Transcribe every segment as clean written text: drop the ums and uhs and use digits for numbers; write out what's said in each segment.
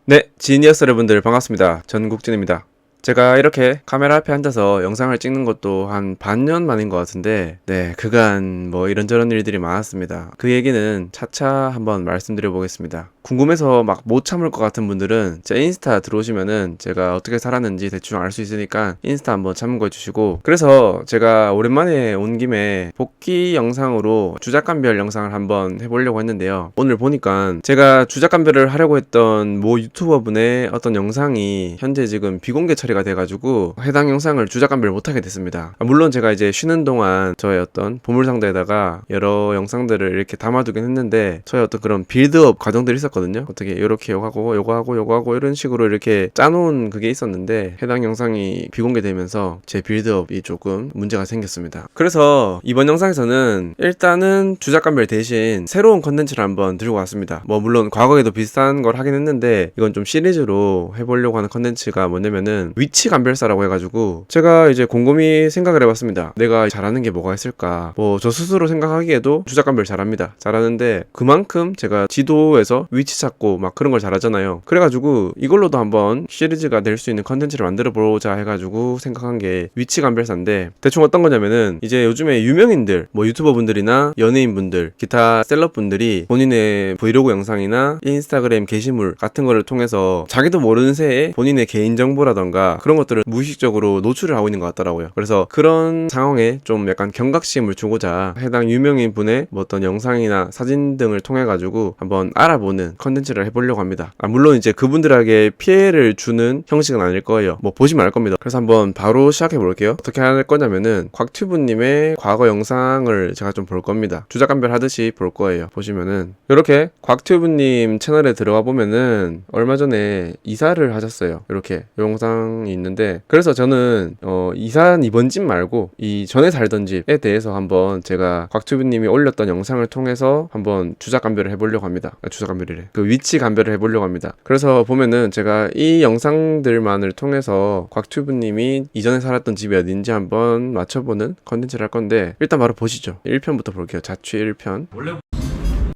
네, 지니어스 여러분들 반갑습니다. 전국진입니다. 제가 이렇게 카메라 앞에 앉아서 영상을 찍는 것도 한 반년 만인 것 같은데, 네, 그간 뭐 이런저런 일들이 많았습니다. 그 얘기는 차차 한번 말씀드려 보겠습니다. 궁금해서 막 못 참을 것 같은 분들은 제 인스타 들어오시면은 제가 어떻게 살았는지 대충 알 수 있으니까 인스타 한번 참고해 주시고, 그래서 제가 오랜만에 온 김에 복귀 영상으로 주작감별 영상을 한번 해보려고 했는데요. 오늘 보니까 제가 주작감별을 하려고 했던 모 유튜버 분의 어떤 영상이 현재 지금 비공개 처리가 돼가지고 해당 영상을 주작감별 못하게 됐습니다. 물론 제가 이제 쉬는 동안 저의 어떤 보물상자에다가 여러 영상들을 이렇게 담아두긴 했는데, 저의 어떤 그런 빌드업 과정들이 있었거든요. 어떻게 이렇게 요거하고 이런 식으로 이렇게 짜놓은 그게 있었는데, 해당 영상이 비공개되면서 제 빌드업이 조금 문제가 생겼습니다. 그래서 이번 영상에서는 일단은 주작감별 대신 새로운 컨텐츠를 한번 들고 왔습니다. 뭐 물론 과거에도 비슷한 걸 하긴 했는데, 이건 좀 시리즈로 해보려고 하는 컨텐츠가 뭐냐면은 위치 감별사라고 해가지고, 제가 이제 곰곰이 생각을 해봤습니다. 내가 잘하는 게 뭐가 있을까. 뭐 저 스스로 생각하기에도 주작감별 잘하는데 그만큼 제가 지도에서 위치 찾고 막 그런 걸 잘하잖아요. 그래가지고 이걸로도 한번 시리즈가 될 수 있는 컨텐츠를 만들어 보자 해가지고 생각한 게 위치 감별사인데, 대충 어떤 거냐면은 이제 요즘에 유명인들, 뭐 유튜버 분들이나 연예인 분들, 기타 셀럽 분들이 본인의 브이로그 영상이나 인스타그램 게시물 같은 거를 통해서 자기도 모르는 새에 본인의 개인정보라던가 그런 것들을 무의식적으로 노출을 하고 있는 것 같더라고요. 그래서 그런 상황에 좀 약간 경각심을 주고자 해당 유명인 분의 뭐 어떤 영상이나 사진 등을 통해 가지고 한번 알아보는 컨텐츠를 해보려고 합니다. 물론 이제 그분들에게 피해를 주는 형식은 아닐 거예요. 뭐 보시면 알 겁니다. 그래서 한번 바로 시작해 볼게요. 어떻게 할 거냐면은 곽튜브님의 과거 영상을 제가 좀 볼 겁니다. 주작감별 하듯이 볼 거예요. 보시면은 이렇게 곽튜브님 채널에 들어가 보면은 얼마 전에 이사를 하셨어요. 이렇게 영상이 있는데, 그래서 저는 이사한 이번 집 말고 이 전에 살던 집에 대해서 한번 제가 곽튜브님이 올렸던 영상을 통해서 한번 주작감별을 해보려고 합니다. 주작감별이래. 그 위치 감별을 해보려고 합니다. 그래서 보면은 제가 이 영상들만을 통해서 곽튜브님이 이전에 살았던 집이 어딘지 한번 맞춰보는 컨텐츠를 할 건데, 일단 바로 보시죠. 1편부터 볼게요. 자취 1편. 원래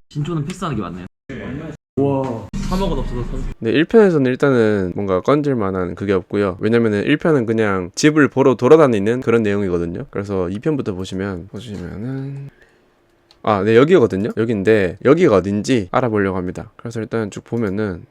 진초는 패스하는 게 맞나요? 와. 3억은 없어서 네, 1편에서는 일단은 뭔가 건질 만한 그게 없고요. 왜냐면은 1편은 그냥 집을 보러 돌아다니는 그런 내용이거든요. 그래서 2편부터 보시면은 네, 여기거든요. 여기인데 여기가 어딘지 알아보려고 합니다. 그래서 일단 쭉 보면은,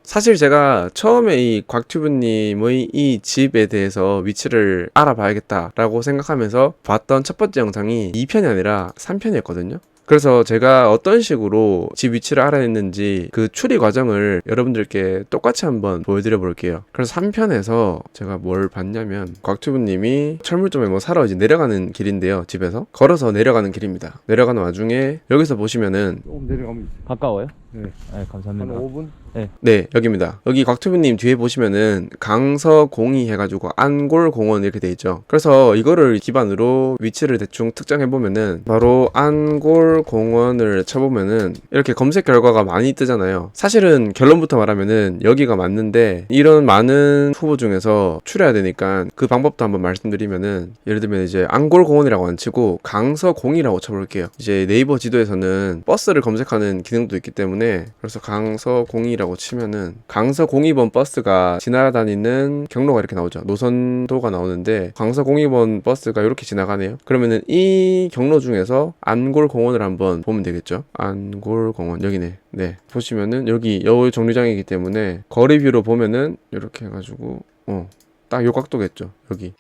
사실 제가 처음에 이 곽튜브님의 이 집에 대해서 위치를 알아봐야겠다라고 생각하면서 봤던 첫 번째 영상이 2편이 아니라 3편이었거든요. 그래서 제가 어떤 식으로 집 위치를 알아냈는지 그 추리 과정을 여러분들께 똑같이 한번 보여드려 볼게요. 그래서 3편에서 제가 뭘 봤냐면, 곽튜브님이 철물점에 뭐 사러 이제 내려가는 길인데요. 집에서 걸어서 내려가는 길입니다. 내려가는 와중에 여기서 보시면은 조금 내려가면 있어요. 가까워요? 네. 네, 한 감사합니다. 5분? 네, 여기입니다. 여기 곽튜브님 뒤에 보시면은 강서공이 해가지고 안골공원 이렇게 돼 있죠. 그래서 이거를 기반으로 위치를 대충 특정해보면은 바로 안골공원을 쳐보면은 이렇게 검색 결과가 많이 뜨잖아요. 사실은 결론부터 말하면은 여기가 맞는데, 이런 많은 후보 중에서 추려야 되니까 그 방법도 한번 말씀드리면은, 예를 들면 이제 안골공원이라고 안 치고 강서공이라고 쳐볼게요. 이제 네이버 지도에서는 버스를 검색하는 기능도 있기 때문에, 그래서 강서공이라고 치면은 강서 02번 버스가 지나다니는 경로가 이렇게 나오죠. 노선도가 나오는데 강서 02번 버스가 이렇게 지나가네요. 그러면은 이 경로 중에서 안골공원을 한번 보면 되겠죠. 안골공원 여기네. 네, 보시면은 여기 여의 정류장이기 때문에 거리뷰로 보면은 이렇게 해가지고 딱 요 각도겠죠. 여기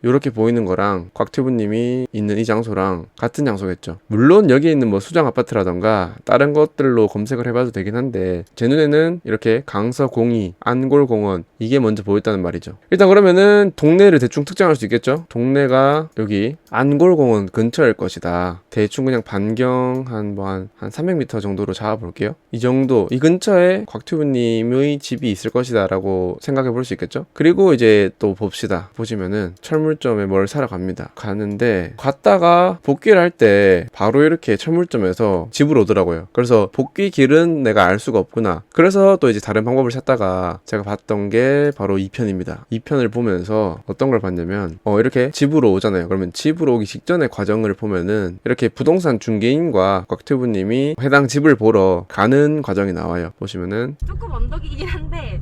요렇게 보이는 거랑 곽튜브님이 있는 이 장소랑 같은 장소겠죠. 물론 여기에 있는 뭐 수장 아파트라던가 다른 것들로 검색을 해봐도 되긴 한데, 제 눈에는 이렇게 강서공이, 안골공원 이게 먼저 보였다는 말이죠. 일단 그러면은 동네를 대충 특정할 수 있겠죠. 동네가 여기 안골공원 근처일 것이다. 대충 그냥 반경 한 300m 정도로 잡아볼게요. 이 정도, 이 근처에 곽튜브님의 집이 있을 것이다 라고 생각해 볼 수 있겠죠. 그리고 이제 또 봅시다. 보시면은 철물 철물점에 뭘 사러 갑니다. 가는데 갔다가 복귀를 할 때 바로 이렇게 철물점에서 집으로 오더라고요. 그래서 복귀 길은 내가 알 수가 없구나. 그래서 또 이제 다른 방법을 찾다가 제가 봤던 게 바로 2편입니다. 2편을 보면서 어떤 걸 봤냐면 이렇게 집으로 오잖아요. 그러면 집으로 오기 직전의 과정을 보면은 이렇게 부동산 중개인과 곽튜브님이 해당 집을 보러 가는 과정이 나와요. 보시면은 조금 언덕이긴 한데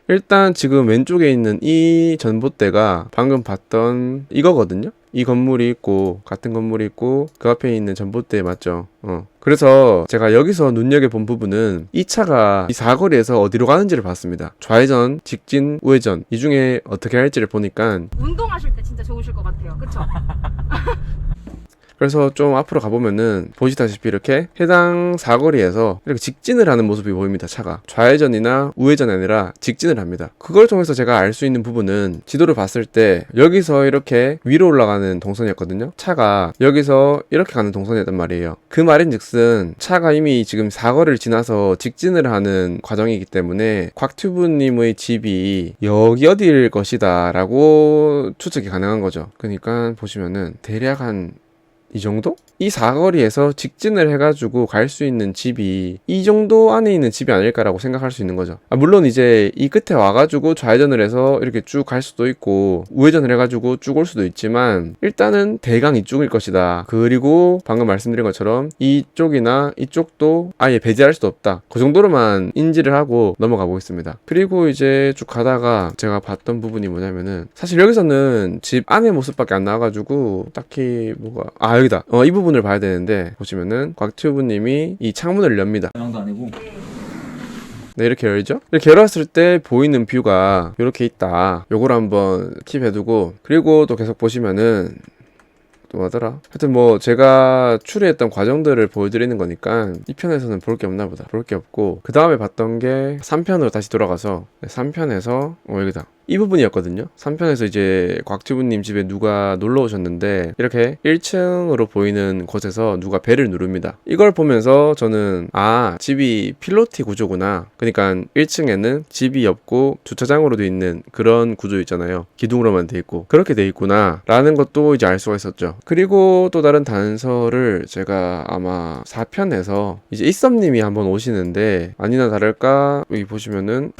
일단 지금 왼쪽에 있는 이 전봇대가 방금 봤던 이거거든요. 이 건물이 있고 같은 건물이 있고 그 앞에 있는 전봇대 맞죠? 그래서 제가 여기서 눈여겨본 부분은 이 차가 이 사거리에서 어디로 가는지를 봤습니다. 좌회전, 직진, 우회전 이 중에 어떻게 할지를 보니까 운동하실 때 진짜 좋으실 것 같아요. 그쵸? 그래서 좀 앞으로 가보면은 보시다시피 이렇게 해당 사거리에서 이렇게 직진을 하는 모습이 보입니다. 차가 좌회전이나 우회전이 아니라 직진을 합니다. 그걸 통해서 제가 알 수 있는 부분은 지도를 봤을 때 여기서 이렇게 위로 올라가는 동선이었거든요. 차가 여기서 이렇게 가는 동선이었단 말이에요. 그 말인즉슨 차가 이미 지금 사거리를 지나서 직진을 하는 과정이기 때문에 곽튜브님의 집이 여기 어디일 것이다 라고 추측이 가능한 거죠. 그러니까 보시면은 대략 한 이 정도? 이 사거리에서 직진을 해가지고 갈 수 있는 집이 이 정도 안에 있는 집이 아닐까라고 생각할 수 있는 거죠. 물론 이제 이 끝에 와가지고 좌회전을 해서 이렇게 쭉 갈 수도 있고 우회전을 해가지고 쭉 올 수도 있지만 일단은 대강 이쪽일 것이다. 그리고 방금 말씀드린 것처럼 이쪽이나 이쪽도 아예 배제할 수도 없다. 그 정도로만 인지를 하고 넘어가 보겠습니다. 그리고 이제 쭉 가다가 제가 봤던 부분이 뭐냐면은 사실 여기서는 집 안의 모습밖에 안 나와가지고 딱히 뭐가 여기다. 이 부분을 봐야 되는데 보시면은 곽튜브님이 이 창문을 엽니다. 영도 아니고. 네, 이렇게 열죠? 이렇게 열었을 때 보이는 뷰가 이렇게 있다. 요걸 한번 킵해두고 그리고 또 계속 보시면은 또 뭐더라? 하여튼 뭐 제가 추리했던 과정들을 보여드리는 거니까 이 편에서는 볼 게 없나 보다. 볼 게 없고 그 다음에 봤던 게 3편으로 다시 돌아가서 3편에서 여기다. 이 부분이었거든요. 3편에서 이제 곽튜브님 집에 누가 놀러 오셨는데 이렇게 1층으로 보이는 곳에서 누가 벨을 누릅니다. 이걸 보면서 저는 집이 필로티 구조구나. 그러니까 1층에는 집이 없고 주차장으로 돼 있는 그런 구조 있잖아요. 기둥으로만 돼 있고 그렇게 돼 있구나 라는 것도 이제 알 수가 있었죠. 그리고 또 다른 단서를 제가 아마 4편에서 이제 이썸님이 한번 오시는데 아니나 다를까 여기 보시면은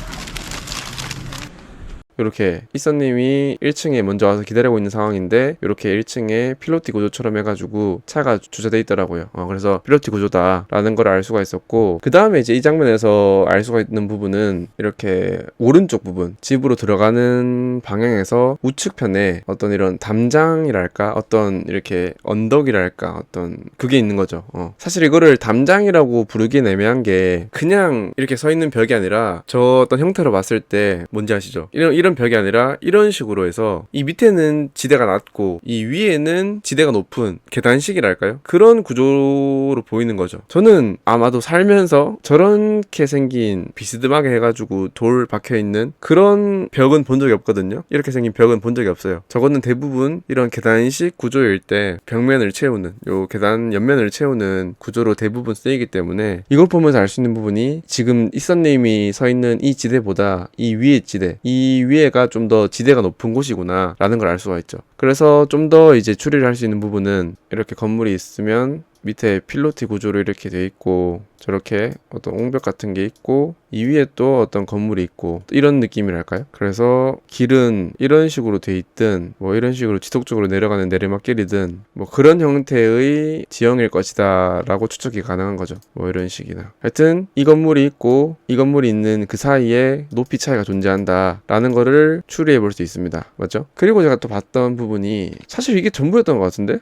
이렇게 이썸님이 1층에 먼저 와서 기다리고 있는 상황인데 이렇게 1층에 필로티 구조처럼 해가지고 차가 주차돼 있더라고요. 그래서 필로티 구조다 라는 걸 알 수가 있었고 그 다음에 이제 이 장면에서 알 수가 있는 부분은 이렇게 오른쪽 부분 집으로 들어가는 방향에서 우측편에 어떤 이런 담장이랄까 어떤 이렇게 언덕이랄까 어떤 그게 있는 거죠. 사실 이거를 담장이라고 부르기엔 애매한 게 그냥 이렇게 서 있는 벽이 아니라 저 어떤 형태로 봤을 때 뭔지 아시죠? 이런 벽이 아니라 이런 식으로 해서 이 밑에는 지대가 낮고 이 위에는 지대가 높은 계단식이랄까요? 그런 구조로 보이는 거죠. 저는 아마도 살면서 저렇게 생긴 비스듬하게 해가지고 돌 박혀있는 그런 벽은 본 적이 없거든요. 이렇게 생긴 벽은 본 적이 없어요. 저거는 대부분 이런 계단식 구조일 때 벽면을 채우는 요 계단 옆면을 채우는 구조로 대부분 쓰이기 때문에 이걸 보면서 알 수 있는 부분이 지금 이썸님이 서 있는 이 지대보다 이 위에 지대 이 위에가 좀 더 지대가 높은 곳이구나 라는 걸 알 수가 있죠. 그래서 좀 더 이제 추리를 할 수 있는 부분은 이렇게 건물이 있으면 밑에 필로티 구조로 이렇게 돼 있고 저렇게 어떤 옹벽 같은 게 있고 이 위에 또 어떤 건물이 있고 이런 느낌이랄까요? 그래서 길은 이런 식으로 돼 있든 뭐 이런 식으로 지속적으로 내려가는 내리막길이든 뭐 그런 형태의 지형일 것이다 라고 추측이 가능한 거죠. 뭐 이런 식이나 하여튼 이 건물이 있고 이 건물이 있는 그 사이에 높이 차이가 존재한다 라는 거를 추리해 볼 수 있습니다. 맞죠? 그리고 제가 또 봤던 부분이 사실 이게 전부였던 것 같은데?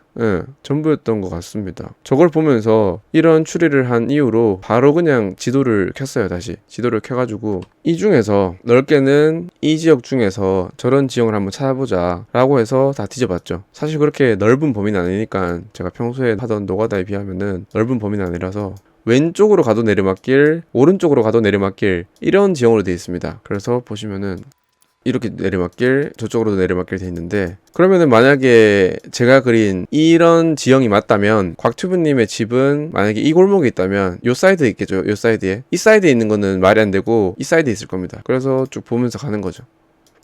전부였던 것 같습니다. 저걸 보면서 이런 추리를 한 이후로 바로 그냥 지도를 켰어요. 다시 지도를 켜가지고 이 중에서 넓게는 이 지역 중에서 저런 지형을 한번 찾아보자 라고 해서 다 뒤져봤죠. 사실 그렇게 넓은 범위는 아니니까 제가 평소에 하던 노가다에 비하면은 넓은 범위는 아니라서 왼쪽으로 가도 내리막길 오른쪽으로 가도 내리막길 이런 지형으로 되어 있습니다. 그래서 보시면은 이렇게 내리막길 저쪽으로도 내리막길 돼 있는데 그러면은 만약에 제가 그린 이런 지형이 맞다면 곽튜브님의 집은 만약에 이 골목에 있다면 요 사이드에 있겠죠. 요 사이드에 이 사이드에 있는 거는 말이 안 되고 이 사이드에 있을 겁니다. 그래서 쭉 보면서 가는 거죠.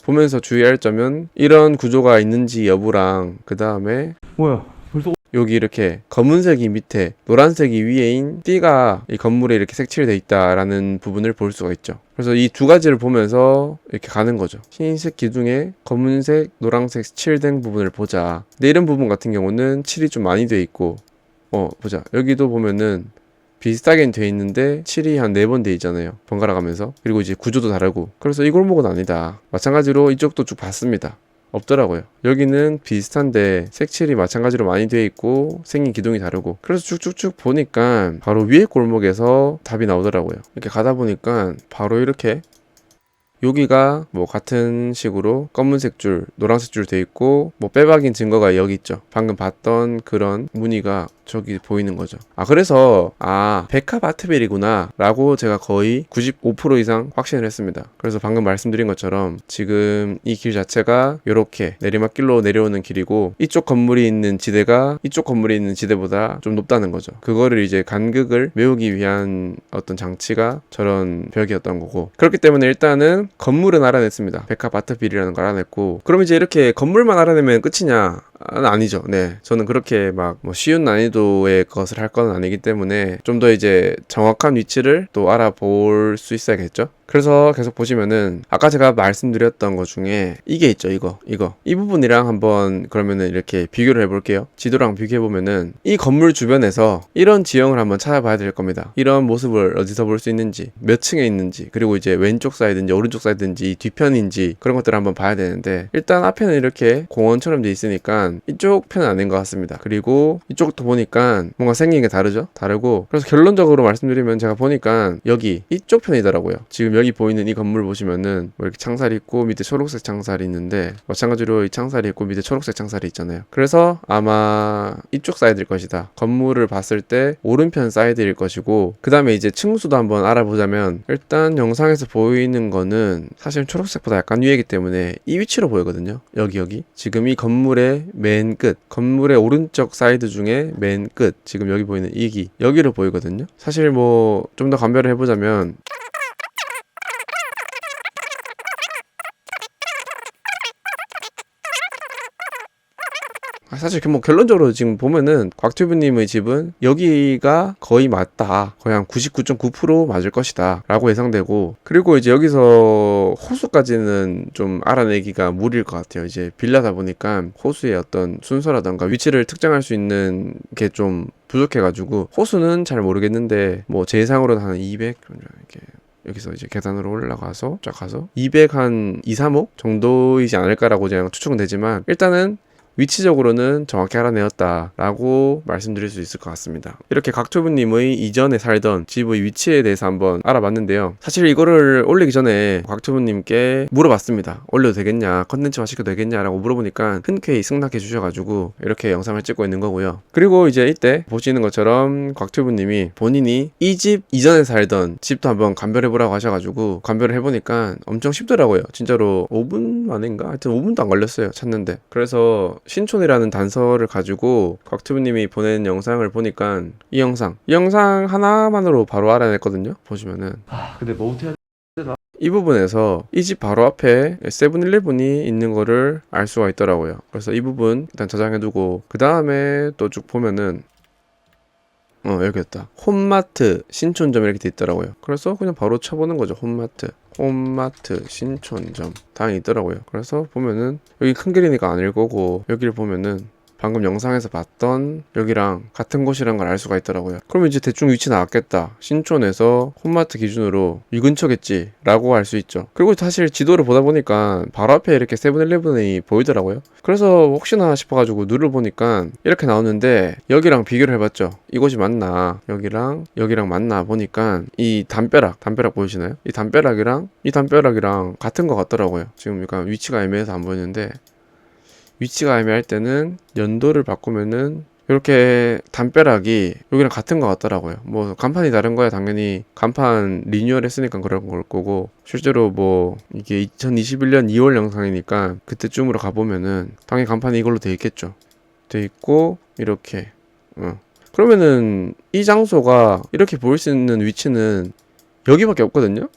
보면서 주의할 점은 이런 구조가 있는지 여부랑 그 다음에 뭐야? 벌써 여기 이렇게 검은색이 밑에 노란색이 위에인 띠가 이 건물에 이렇게 색칠돼 있다라는 부분을 볼 수가 있죠. 그래서 이 두 가지를 보면서 이렇게 가는 거죠. 흰색 기둥에 검은색, 노란색 칠된 부분을 보자. 근데 이런 부분 같은 경우는 칠이 좀 많이 돼 있고 보자. 여기도 보면은 비슷하게 돼 있는데 칠이 한 4번 돼 있잖아요. 번갈아 가면서. 그리고 이제 구조도 다르고. 그래서 이 골목은 아니다. 마찬가지로 이쪽도 쭉 봤습니다. 없더라고요. 여기는 비슷한데 색칠이 마찬가지로 많이 되어 있고 생긴 기둥이 다르고, 그래서 쭉쭉쭉 보니까 바로 위에 골목에서 답이 나오더라고요. 이렇게 가다 보니까 바로 이렇게 여기가 뭐 같은 식으로 검은색 줄, 노란색 줄 돼 있고 뭐 빼박인 증거가 여기 있죠. 방금 봤던 그런 무늬가 저기 보이는 거죠. 그래서 백합 아트빌이구나 라고 제가 거의 95% 이상 확신을 했습니다. 그래서 방금 말씀드린 것처럼 지금 이 길 자체가 이렇게 내리막길로 내려오는 길이고, 이쪽 건물이 있는 지대가 이쪽 건물이 있는 지대보다 좀 높다는 거죠. 그거를 이제 간극을 메우기 위한 어떤 장치가 저런 벽이었던 거고, 그렇기 때문에 일단은 건물은 알아냈습니다. 백합 아트빌이라는 걸 알아냈고, 그럼 이제 이렇게 건물만 알아내면 끝이냐? 아니죠. 네, 저는 그렇게 막 뭐 쉬운 난이도의 것을 할 건 아니기 때문에 좀 더 이제 정확한 위치를 또 알아볼 수 있어야겠죠. 그래서 계속 보시면은 아까 제가 말씀드렸던 것 중에 이게 있죠. 이 부분이랑 한번 그러면은 이렇게 비교를 해볼게요. 지도랑 비교해보면은 이 건물 주변에서 이런 지형을 한번 찾아봐야 될 겁니다. 이런 모습을 어디서 볼 수 있는지, 몇 층에 있는지, 그리고 이제 왼쪽 사이드인지 오른쪽 사이드인지 뒤편인지 그런 것들을 한번 봐야 되는데, 일단 앞에는 이렇게 공원처럼 돼 있으니까 이쪽 편은 아닌 것 같습니다. 그리고 이쪽도 보니까 뭔가 생긴 게 다르고, 그래서 결론적으로 말씀드리면 제가 보니까 여기 이쪽 편이더라고요. 지금 여기 보이는 이 건물 보시면은 뭐 이렇게 창살이 있고 밑에 초록색 창살이 있는데, 마찬가지로 이 창살이 있고 밑에 초록색 창살이 있잖아요. 그래서 아마 이쪽 사이드일 것이다. 건물을 봤을 때 오른편 사이드일 것이고, 그 다음에 이제 층수도 한번 알아보자면, 일단 영상에서 보이는 거는 사실 초록색보다 약간 위에이기 때문에 이 위치로 보이거든요. 여기 지금 이 건물의 맨 끝, 건물의 오른쪽 사이드 중에 맨 끝, 지금 여기 보이는 여기로 보이거든요. 사실 뭐 좀 더 감별을 해보자면, 사실 뭐 결론적으로 지금 보면은 곽튜브님의 집은 여기가 거의 맞다, 거의 한 99.9% 맞을 것이다 라고 예상되고, 그리고 이제 여기서 호수까지는 좀 알아내기가 무리일 것 같아요. 이제 빌라다 보니까 호수의 어떤 순서라던가 위치를 특정할 수 있는 게 좀 부족해가지고 호수는 잘 모르겠는데, 뭐 제 예상으로는 한 200 이렇게 여기서 이제 계단으로 올라가서 쫙 가서 200 한 2, 3억 정도이지 않을까라고 그냥 추측은 되지만, 일단은 위치적으로는 정확히 알아내었다라고 말씀드릴 수 있을 것 같습니다. 이렇게 곽튜브님의 이전에 살던 집의 위치에 대해서 한번 알아봤는데요. 사실 이거를 올리기 전에 곽튜브님께 물어봤습니다. 올려도 되겠냐, 컨텐츠화 시켜도 되겠냐라고 물어보니까 흔쾌히 승낙해 주셔가지고 이렇게 영상을 찍고 있는 거고요. 그리고 이제 이때 보시는 것처럼 곽튜브님이 본인이 이 집 이전에 살던 집도 한번 감별해보라고 하셔가지고 감별을 해보니까 엄청 쉽더라고요. 진짜로 5분 만인가? 하여튼 5분도 안 걸렸어요, 찾는데. 그래서 신촌이라는 단서를 가지고 곽튜브님이 보낸 영상을 보니까 이 영상 하나만으로 바로 알아냈거든요. 보시면은 근데 뭐부터 해야 이 부분에서 이 집 바로 앞에 세븐일레븐이 있는 거를 알 수가 있더라고요. 그래서 이 부분 일단 저장해두고, 그 다음에 또 쭉 보면은 여기였다. 홈마트 신촌점 이렇게 돼 있더라고요. 그래서 그냥 바로 쳐보는 거죠. 홈마트 신촌점 당연히 있더라고요. 그래서 보면은 여기 큰 길이니까 아닐 거고, 여기를 보면은 방금 영상에서 봤던 여기랑 같은 곳이란 걸 알 수가 있더라고요. 그러면 이제 대충 위치 나왔겠다. 신촌에서 홈마트 기준으로 이 근처겠지 라고 알 수 있죠. 그리고 사실 지도를 보다 보니까 바로 앞에 이렇게 세븐일레븐이 보이더라고요. 그래서 혹시나 싶어가지고 누르보니까 이렇게 나오는데, 여기랑 비교를 해봤죠. 이곳이 맞나, 여기랑 맞나 보니까 이 담벼락 보이시나요? 이 담벼락이랑 같은 것 같더라고요. 지금 약간 위치가 애매해서 안 보이는데, 위치가 애매할 때는 연도를 바꾸면은 이렇게 담벼락이 여기랑 같은 것 같더라고요. 뭐 간판이 다른 거야 당연히 간판 리뉴얼 했으니까 그런 걸 거고, 실제로 뭐 이게 2021년 2월 영상이니까 그때쯤으로 가보면은 당연히 간판이 이걸로 돼 있겠죠. 돼 있고 이렇게 그러면은 이 장소가 이렇게 보일 수 있는 위치는 여기밖에 없거든요.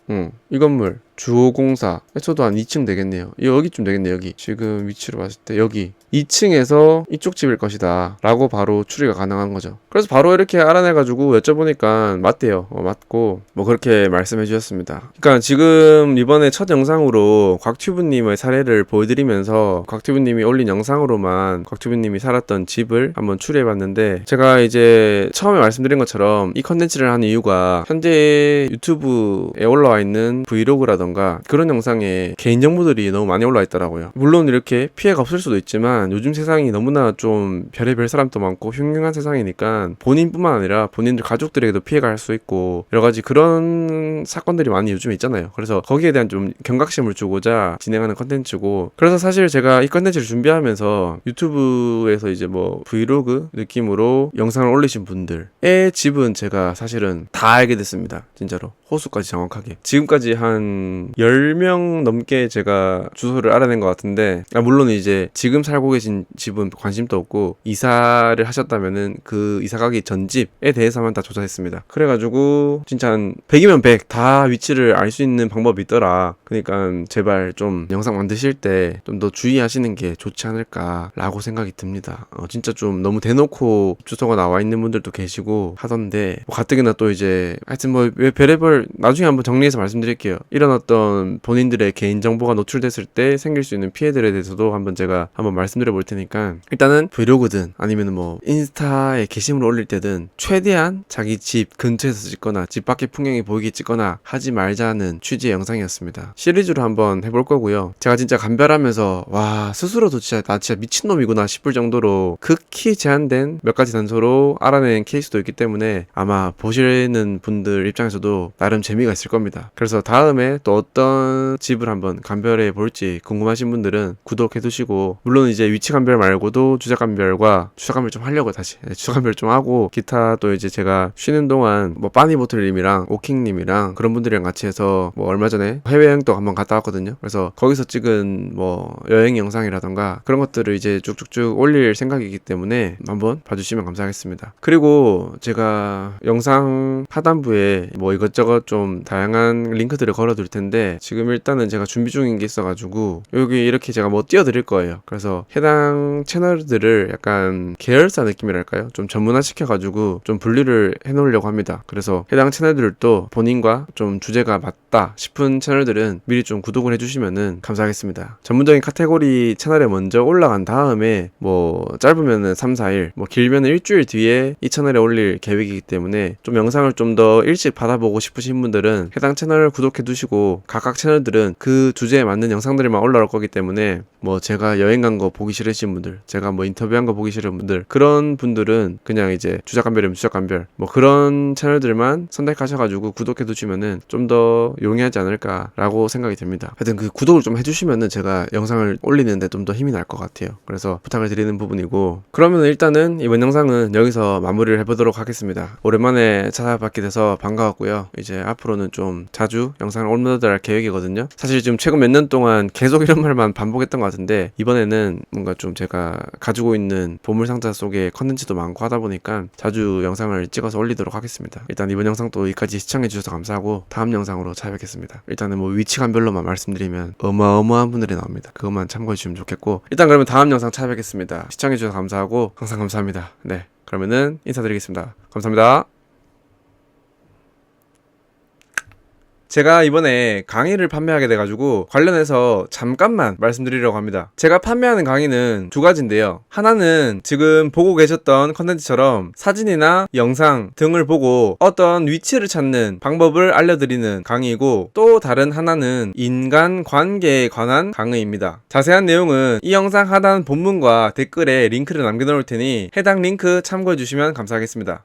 이 건물 주호공사에서도 한 2층 되겠네요. 여기쯤 되겠네요. 여기 지금 위치로 봤을 때 여기 2층에서 이쪽 집일 것이다 라고 바로 추리가 가능한 거죠. 그래서 바로 이렇게 알아내가지고 여쭤보니까 맞대요. 맞고 뭐 그렇게 말씀해 주셨습니다. 그러니까 지금 이번에 첫 영상으로 곽튜브님의 사례를 보여드리면서 곽튜브님이 올린 영상으로만 곽튜브님이 살았던 집을 한번 추리해봤는데, 제가 이제 처음에 말씀드린 것처럼 이 컨텐츠를 하는 이유가 현재 유튜브에 올라와 있는 브이로그라던가 그런 영상에 개인정보들이 너무 많이 올라와 있더라고요. 물론 이렇게 피해가 없을 수도 있지만 요즘 세상이 너무나 좀 별의별 사람도 많고 흉흉한 세상이니까 본인뿐만 아니라 본인들 가족들에게도 피해가 갈 수 있고 여러가지 그런 사건들이 많이 요즘에 있잖아요. 그래서 거기에 대한 좀 경각심을 주고자 진행하는 컨텐츠고, 그래서 사실 제가 이 컨텐츠를 준비하면서 유튜브에서 이제 뭐 브이로그 느낌으로 영상을 올리신 분들의 집은 제가 사실은 다 알게 됐습니다. 진짜로 호수까지 정확하게 지금까지 한 10명 넘게 제가 주소를 알아낸 것 같은데, 물론 이제 지금 살고 계신 집은 관심도 없고 이사를 하셨다면은 그 이사 가기 전 집에 대해서만 다 조사했습니다. 그래가지고 진짜 한 100이면 100 다 위치를 알 수 있는 방법이 있더라. 그러니까 제발 좀 영상 만드실 때 좀 더 주의하시는 게 좋지 않을까라고 생각이 듭니다. 진짜 좀 너무 대놓고 주소가 나와 있는 분들도 계시고 하던데, 뭐 가뜩이나 또 이제 하여튼 뭐 별의별 나중에 한번 정리해서 말씀드릴게요. 이런 어떤 본인들의 개인정보가 노출됐을 때 생길 수 있는 피해들에 대해서도 제가 한번 말씀드려 볼 테니까, 일단은 브이로그든 아니면 뭐 인스타에 게시물을 올릴 때든 최대한 자기 집 근처에서 찍거나 집 밖의 풍경이 보이게 찍거나 하지 말자는 취지의 영상이었습니다. 시리즈로 한번 해볼 거고요. 제가 진짜 감별하면서 와, 스스로도 나 진짜 미친놈이구나 싶을 정도로 극히 제한된 몇 가지 단서로 알아낸 케이스도 있기 때문에 아마 보시는 분들 입장에서도 나름 재미가 있을 겁니다. 그래서 다음에 또 어떤 집을 한번 감별해 볼지 궁금하신 분들은 구독해 두시고, 물론 이제 위치 감별 말고도 주작 감별과 주작 감별 좀 하려고 다시 주작 감별 좀 하고, 기타 또 이제 제가 쉬는 동안 뭐 빠니보틀님이랑 오킹님이랑 그런 분들이랑 같이 해서 뭐 얼마 전에 해외여행도 한번 갔다 왔거든요. 그래서 거기서 찍은 뭐 여행 영상이라던가 그런 것들을 이제 쭉쭉쭉 올릴 생각이기 때문에 한번 봐주시면 감사하겠습니다. 그리고 제가 영상 하단부에 뭐 이것저것 좀 다양한 링크들을 걸어둘 텐데, 지금 일단은 제가 준비 중인 게 있어가지고 여기 이렇게 제가 뭐 띄워드릴 거예요. 그래서 해당 채널들을 약간 계열사 느낌이랄까요? 좀 전문화 시켜가지고 좀 분리를 해놓으려고 합니다. 그래서 해당 채널들도 본인과 좀 주제가 맞다 싶은 채널들은 미리 좀 구독을 해주시면은 감사하겠습니다. 전문적인 카테고리 채널에 먼저 올라간 다음에 뭐 짧으면은 3, 4일, 뭐 길면은 일주일 뒤에 이 채널에 올릴 계획이기 때문에 좀 영상을 좀 더 일찍 받아보고 싶으신 분들은 해당 채널을 구독해 두시고, 각각 채널들은 그 주제에 맞는 영상들만 올라올 거기 때문에 뭐 제가 여행 간 거 보기 싫으신 분들, 제가 뭐 인터뷰한 거 보기 싫은 분들, 그런 분들은 그냥 이제 주작감별이면 주작감별 뭐 그런 채널들만 선택하셔가지고 구독해 두시면은 좀 더 용이하지 않을까라고 생각이 듭니다. 하여튼 그 구독을 좀 해주시면은 제가 영상을 올리는데 좀 더 힘이 날 것 같아요. 그래서 부탁을 드리는 부분이고, 그러면 일단은 이번 영상은 여기서 마무리를 해보도록 하겠습니다. 오랜만에 찾아뵙게 돼서 반가웠고요. 이제 앞으로는 좀 자주 영상을 업로드할 계획이거든요. 사실 지금 최근 몇 년 동안 계속 이런 말만 반복했던 것 같은데, 이번에는 뭔가 좀 제가 가지고 있는 보물상자 속에 컨텐츠도 많고 하다 보니까 자주 영상을 찍어서 올리도록 하겠습니다. 일단 이번 영상도 여기까지 시청해주셔서 감사하고 다음 영상으로 찾아뵙겠습니다. 일단은 뭐 위치감별로만 말씀드리면 어마어마한 분들이 나옵니다. 그것만 참고해주시면 좋겠고, 일단 그러면 다음 영상 찾아뵙겠습니다. 시청해주셔서 감사하고 항상 감사합니다. 네, 그러면은 인사드리겠습니다. 감사합니다. 제가 이번에 강의를 판매하게 돼가지고 관련해서 잠깐만 말씀드리려고 합니다. 제가 판매하는 강의는 두 가지인데요. 하나는 지금 보고 계셨던 컨텐츠처럼 사진이나 영상 등을 보고 어떤 위치를 찾는 방법을 알려드리는 강의이고, 또 다른 하나는 인간관계에 관한 강의입니다. 자세한 내용은 이 영상 하단 본문과 댓글에 링크를 남겨놓을 테니 해당 링크 참고해주시면 감사하겠습니다.